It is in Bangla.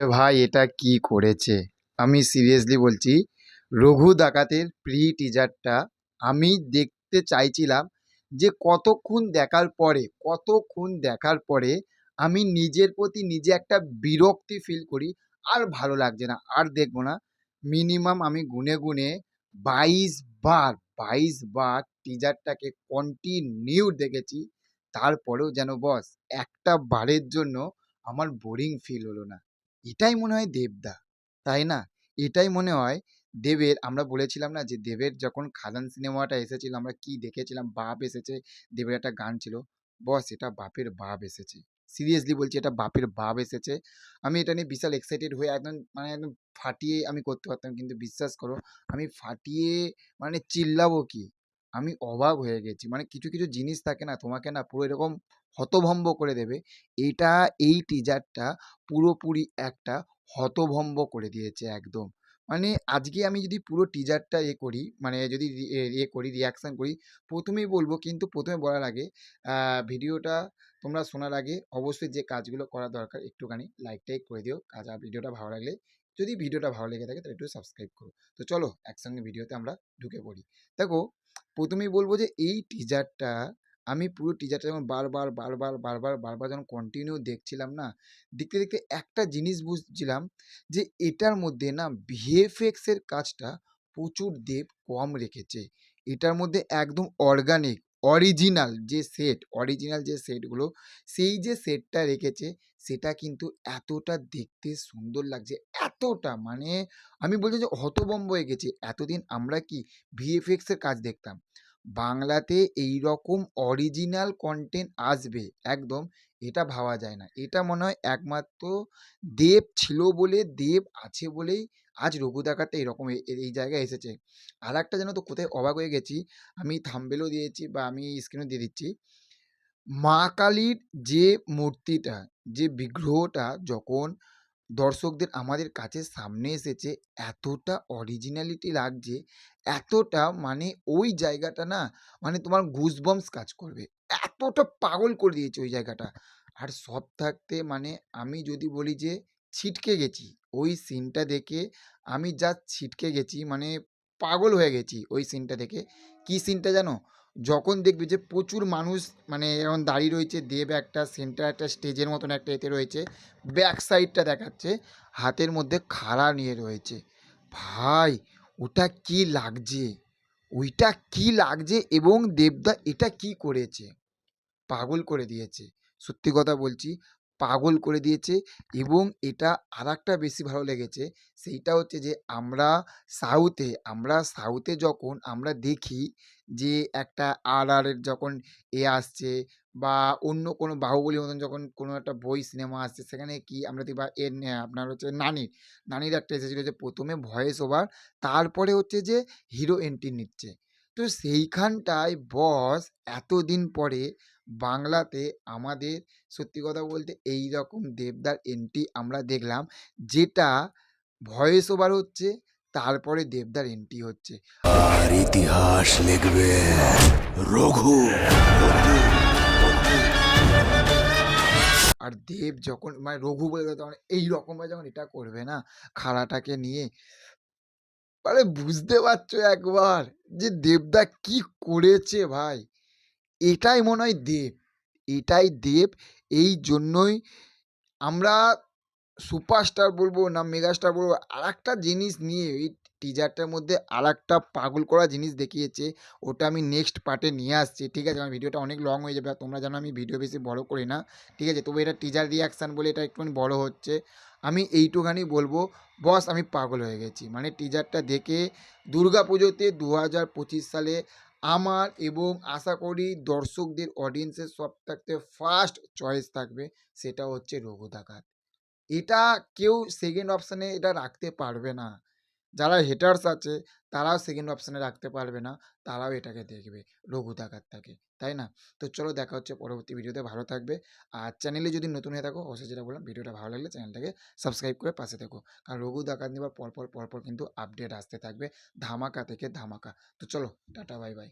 ভাই এটা কি করেছে? আমি সিরিয়াসলি বলছি, রঘু ডাকাতের প্রি টিজারটা আমি দেখতে চাইছিলাম যে কতক্ষণ দেখার পরে আমি নিজের প্রতি নিজে একটা বিরক্তি ফিল করি। আর ভালো লাগছে না, আর দেখবো না। মিনিমাম আমি গুনে গুনে ২২ বার ২২ বার টিজারটাকে কন্টিনিউ দেখেছি। তারপরেও যেন বস একটা বারের জন্য আমার বোরিং ফিল হলো না। এটাই মনে হয় দেবদা, তাই না? এটাই মনে হয় দেবের। আমরা বলেছিলাম না যে দেবের যখন খাদান সিনেমাটা এসেছিল আমরা কি দেখেছিলাম, বাপ এসেছে, দেবের একটা গান ছিল। বস এটা বাপের বাপ এসেছে। সিরিয়াসলি বলছি এটা বাপের বাপ এসেছে। আমি এটা নিয়ে বিশাল এক্সাইটেড হয়ে একদম মানে একদম ফাটিয়ে আমি করতে পারতাম, কিন্তু বিশ্বাস করো আমি ফাটিয়ে মানে চিল্লাবো কি, আমি অবাক হয়ে গেছি। মানে কিছু কিছু জিনিস থাকে না, তোমাকে না পুরো এরকম হতভম্ব করে দেবে। এটা এই টিজারটা পুরোপুরি একটা হতভম্ব করে দিয়েছে একদম। মানে আজকে আমি যদি পুরো টিজারটা করি, মানে যদি করি, রিঅ্যাকশন করি, প্রথমেই বলবো, কিন্তু প্রথমে বলার আগে ভিডিওটা তোমরা শোনার আগে অবশ্যই যে কাজগুলো করা দরকার একটুখানি লাইক করে দিও কাজ। আর ভিডিওটা ভালো লাগলে, যদি ভিডিওটা ভালো লেগে থাকে তাহলে একটু সাবস্ক্রাইব করো। তো চলো একসঙ্গে ভিডিওতে আমরা ঢুকে পড়ি। দেখো, প্রথমেই বলবো যে এই টিজারটা আমি পুরো টিজারটা যখন বারবার যখন কন্টিনিউ দেখছিলাম না, দেখতে দেখতে একটা জিনিস বুঝছিলাম যে এটার মধ্যে না ভিএফএক্স এর কাজটা প্রচুর দেব কম রেখেছে। এটার মধ্যে একদম অর্গানিক অরিজিনাল যে সেটগুলো, সেই যে সেটটা রেখেছে সেটা কিন্তু এতটা দেখতে সুন্দর লাগছে, এতটা মানে আমি বলছি যে হতভম্ব হয়ে গেছি। এতদিন আমরা কি ভিএফএক্স এর কাজ দেখতাম, বাংলাতে এই রকম অরিজিনাল কন্টেন্ট আসবে একদম, এটা ভাবা যায় না। এটা মনে হয় একমাত্র দেব ছিল বলে, দেব আছে বলেই আজ রঘু ডাকাতটা এরকম এই জায়গায় এসেছে। আর একটা জানো তো কোথায় অবাক হয়ে গেছি, আমি থাম্বনেলও দিয়েছি বা আমি স্ক্রিনও দিয়ে দিচ্ছি। মা কালীর যে মূর্তিটা, যে বিগ্রহটা যখন দর্শকদের আমাদের কাছে সামনে এসেছে, এতটা অরিজিনালিটি লাগছে, এতটা মানে ওই জায়গাটা না, মানে তোমার গুজবাম্পস কাজ করবে, এতটা পাগল করে দিয়েছে ওই জায়গাটা। আর সব থাকতে মানে আমি যদি বলি যে ছিটকে গেছি ওই সিনটা দেখে, আমি যা ছিটকে গেছি মানে পাগল হয়ে গেছি ওই সিনটা দেখে। কি সিনটা জানো? যখন দেখবে যে প্রচুর মানুষ মানে এরকম দাঁড়িয়ে রয়েছে, দেব একটা সেন্টার একটা স্টেজের মতন একটা এতে রয়েছে, ব্যাক সাইডটা দেখাচ্ছে, হাতের মধ্যে খাড়া নিয়ে রয়েছে। ভাই ওটা কি লাগছে, ওইটা কি লাগছে, এবং দেবদা এটা কি করেছে, পাগল করে দিয়েছে। সত্যি কথা বলছি, পাগল করে দিয়েছে। এবং এটা আরেকটা বেশি ভালো লেগেছে, সেইটা হচ্ছে যে আমরা সাউথে যখন আমরা দেখি যে একটা এর যখন আসছে, বা অন্য কোনো বাহুবলীর মতন যখন কোনো একটা বই সিনেমা আসছে, সেখানে কি আমরা দেখি, বা আপনার হচ্ছে নানির একটা এসেছিল যে প্রথমে ভয়েস ওভার, তারপরে হচ্ছে যে হিরো এন্ট্রি নিচ্ছে। তো সেইখানটায় বস এতদিন পরে বাংলাতে আমাদের সত্যি কথা বলতে এই রকম দেবদার এন্ট্রি আমরা দেখলাম, যেটা ভয়েস ওভার হচ্ছে, তারপরে দেবদার এন্ট্রি হচ্ছে। আর ইতিহাস লিখবে রঘু। আর দেব যখন মানে রঘু বলে তখন এইরকম ভাবে যখন এটা করবে না, খাড়াটাকে নিয়ে, মানে বুঝতে পারছো একবার যে দেবদা কি করেছে ভাই। এটাই মনে হয় দেব, এটাই দেব। এই জন্যই আমরা সুপারস্টার বলবো না মেগাস্টার বলবো, আরেকটা জিনিস নিয়ে এই টিজারটার মধ্যে আরেকটা পাগল করা জিনিস দেখিয়েছে। ওটা আমি নেক্সট পার্টে নিয়ে আসছি, ঠিক আছে? আমার ভিডিওটা অনেক লং হয়ে যাবে, আর তোমরা জানো আমি ভিডিও বেশি বড় করি না, ঠিক আছে? তবে এটা টিজার রিয়াকশান বলে এটা একটুখানি বড় হচ্ছে। আমি এইটুখানি বলবো, বস আমি পাগল হয়ে গেছি মানে টিজারটা দেখে। দুর্গা পুজোতে 2025 সালে আমার এবং আশা করি দর্শকদের অডিয়েন্সের সব থাকতে ফার্স্ট চয়েস থাকবে, সেটা হচ্ছে রঘু ডাকাত। এটা কেউ সেকেন্ড অপশানে এটা রাখতে পারবে না। যারা হেটার্স আছে তারাও সেকেন্ড অপশানে রাখতে পারবে না, তারাও এটাকে দেখবে, রঘু ডাকাতটাকে, তাই না? তো চলো দেখা হচ্ছে পরবর্তী ভিডিওতে, ভালো থাকবে। আর চ্যানেলে যদি নতুন হয়ে থাকো অবশ্যই যেটা বললাম, ভিডিওটা ভালো লাগলে চ্যানেলটাকে সাবস্ক্রাইব করে পাশে থেকো, কারণ রঘু ডাকাত নিয়ে পরপর কিন্তু আপডেট আসতে থাকবে, ধামাকা থেকে ধামাকা। তো চলো টাটা বাই বাই।